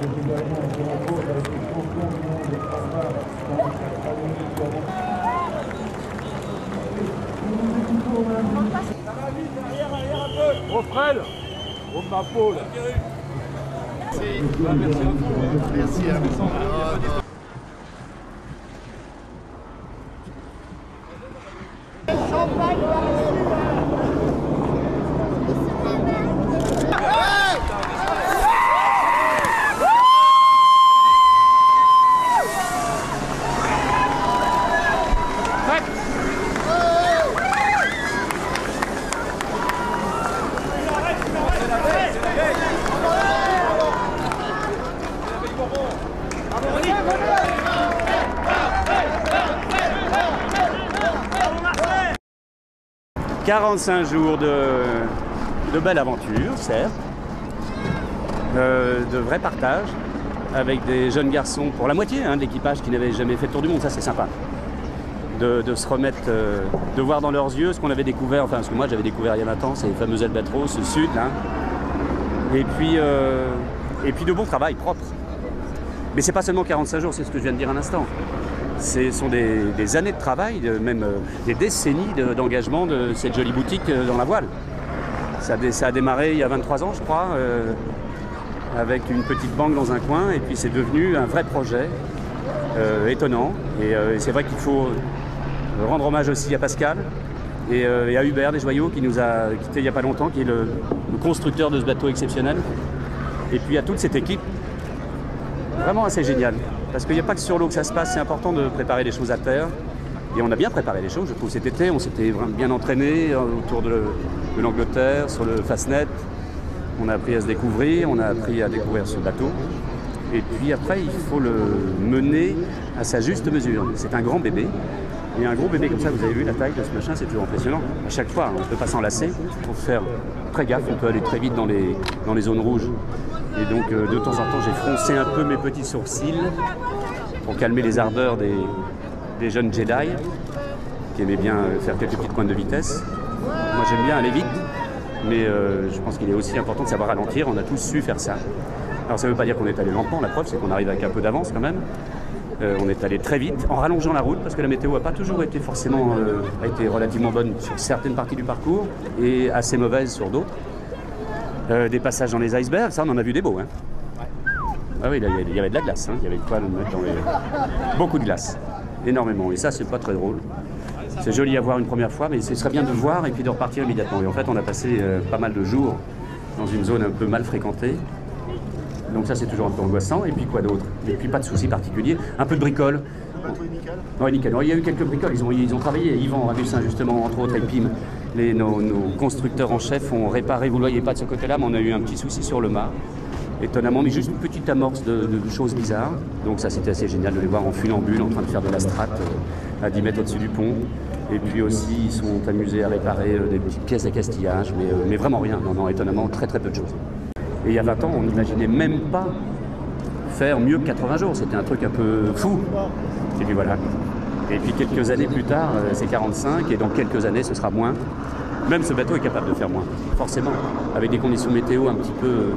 Oh Fred, oh ma peau là. Merci à « 45 jours de belle aventure, certes, de vrai partage, avec des jeunes garçons, pour la moitié de l'équipage qui n'avait jamais fait le tour du monde, ça c'est sympa. De se remettre, de voir dans leurs yeux ce qu'on avait découvert, enfin ce que moi j'avais découvert il y a 20 ans, ces fameux albatros, ce sud, là. Et puis de bon travail, propre. Mais c'est pas seulement 45 jours, c'est ce que je viens de dire un instant. Ce sont des années de travail, même des décennies d'engagement de cette jolie boutique dans la voile. Ça a démarré il y a 23 ans, je crois, avec une petite banque dans un coin, et puis c'est devenu un vrai projet étonnant. Et c'est vrai qu'il faut rendre hommage aussi à Pascal et à Hubert des Joyaux qui nous a quittés il n'y a pas longtemps, qui est le constructeur de ce bateau exceptionnel. Et puis à toute cette équipe, vraiment assez géniale. Parce qu'il n'y a pas que sur l'eau que ça se passe, c'est important de préparer les choses à terre. Et on a bien préparé les choses, je trouve, cet été. On s'était bien entraîné autour de l'Angleterre, sur le Fastnet. On a appris à se découvrir, on a appris à découvrir ce bateau. Et puis après, il faut le mener à sa juste mesure. C'est un grand bébé. Et un gros bébé comme ça, vous avez vu la taille de ce machin, c'est toujours impressionnant. À chaque fois, on ne peut pas s'en lasser. Il faut faire très gaffe, on peut aller très vite dans les zones rouges. Et donc, de temps en temps, j'ai froncé un peu mes petits sourcils pour calmer les ardeurs des jeunes Jedi qui aimaient bien faire quelques petites pointes de vitesse. Moi, j'aime bien aller vite, mais je pense qu'il est aussi important de savoir ralentir. On a tous su faire ça. Alors, ça ne veut pas dire qu'on est allé lentement. La preuve, c'est qu'on arrive avec un peu d'avance quand même. On est allé très vite, en rallongeant la route, parce que la météo n'a pas toujours été forcément a été relativement bonne sur certaines parties du parcours et assez mauvaise sur d'autres. Des passages dans les icebergs, ça on en a vu des beaux. Hein. Ah oui, il y avait de la glace, hein. Il y avait de quoi mettre dans les... Beaucoup de glace, énormément. Et ça, c'est pas très drôle. C'est joli à voir une première fois, mais ce serait bien de voir et puis de repartir immédiatement. Et en fait, on a passé pas mal de jours dans une zone un peu mal fréquentée. Donc ça, c'est toujours un peu angoissant. Et puis quoi d'autre? Et puis pas de soucis particuliers. Un peu de bricole. Oui, nickel. Il y a eu quelques bricoles. Ils ont travaillé. Yvan Rabussin, justement, entre autres, avec Pim. Nos constructeurs en chef ont réparé. Vous ne le voyez pas de ce côté-là, mais on a eu un petit souci sur le mât. Étonnamment, mais juste une petite amorce de choses bizarres. Donc ça, c'était assez génial de les voir en funambule, en train de faire de la strate à 10 mètres au-dessus du pont. Et puis aussi, ils sont amusés à réparer des petites pièces d'accastillage, mais vraiment rien. Non, étonnamment, très très peu de choses. Et il y a 20 ans, on n'imaginait même pas faire mieux que 80 jours. C'était un truc un peu fou. Et puis voilà. Et puis quelques années plus tard, c'est 45, et dans quelques années, ce sera moins. Même ce bateau est capable de faire moins, forcément. Avec des conditions météo un petit peu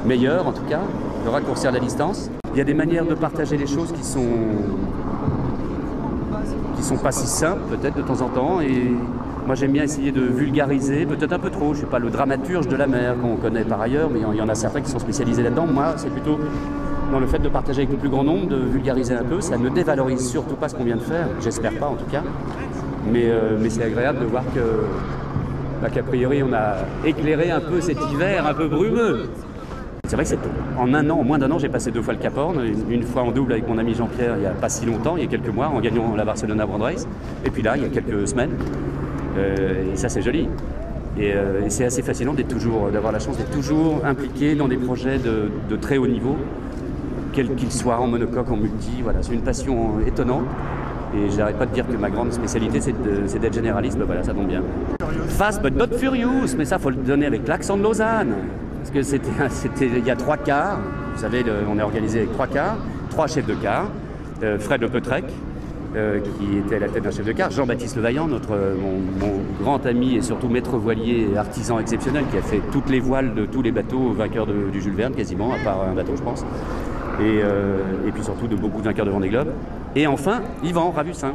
meilleures, en tout cas, de raccourcir la distance. Il y a des manières de partager les choses qui sont pas si simples, peut-être, de temps en temps. Et moi, j'aime bien essayer de vulgariser, peut-être un peu trop. Je ne suis pas le dramaturge de la mer, qu'on connaît par ailleurs, mais il y en a certains qui sont spécialisés là-dedans. Moi, c'est plutôt dans le fait de partager avec le plus grand nombre, de vulgariser un peu. Ça ne dévalorise surtout pas ce qu'on vient de faire, j'espère pas en tout cas. Mais c'est agréable de voir qu'a priori, on a éclairé un peu cet hiver un peu brumeux. C'est vrai que en moins d'un an, j'ai passé 2 fois le Cap Horn, une fois en double avec mon ami Jean-Pierre il n'y a pas si longtemps, il y a quelques mois, en gagnant la Barcelona World Race. Et puis là, il y a quelques semaines. Et ça, c'est joli. Et c'est assez fascinant d'avoir la chance d'être toujours impliqué dans des projets de très haut niveau, quels qu'ils soient, en monocoque, en multi. Voilà, c'est une passion étonnante. Et j'arrête pas de dire que ma grande spécialité, c'est d'être généraliste. Ben voilà, ça tombe bien. Fast but not furious, mais ça, faut le donner avec l'accent de Lausanne. Parce que c'était il y a 3 quarts. Vous savez, on est organisé avec 3 quarts, 3 chefs de quart. Fred Le Petrec, qui était à la tête d'un chef de quart. Jean-Baptiste Levaillant, mon grand ami et surtout maître voilier et artisan exceptionnel, qui a fait toutes les voiles de tous les bateaux vainqueurs du Jules Verne, quasiment, à part un bateau, je pense. et puis surtout de beaucoup de vainqueurs de Vendée Globe. Et enfin, Yvan Ravussin,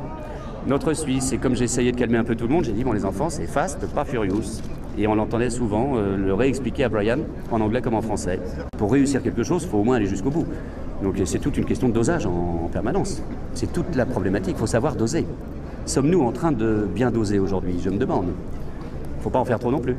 notre Suisse. Et comme j'essayais de calmer un peu tout le monde, j'ai dit, bon les enfants, c'est fast, pas furious. Et on l'entendait souvent le réexpliquer à Brian, en anglais comme en français. Pour réussir quelque chose, il faut au moins aller jusqu'au bout. Donc c'est toute une question de dosage en permanence. C'est toute la problématique, il faut savoir doser. Sommes-nous en train de bien doser aujourd'hui? Je me demande. Il ne faut pas en faire trop non plus.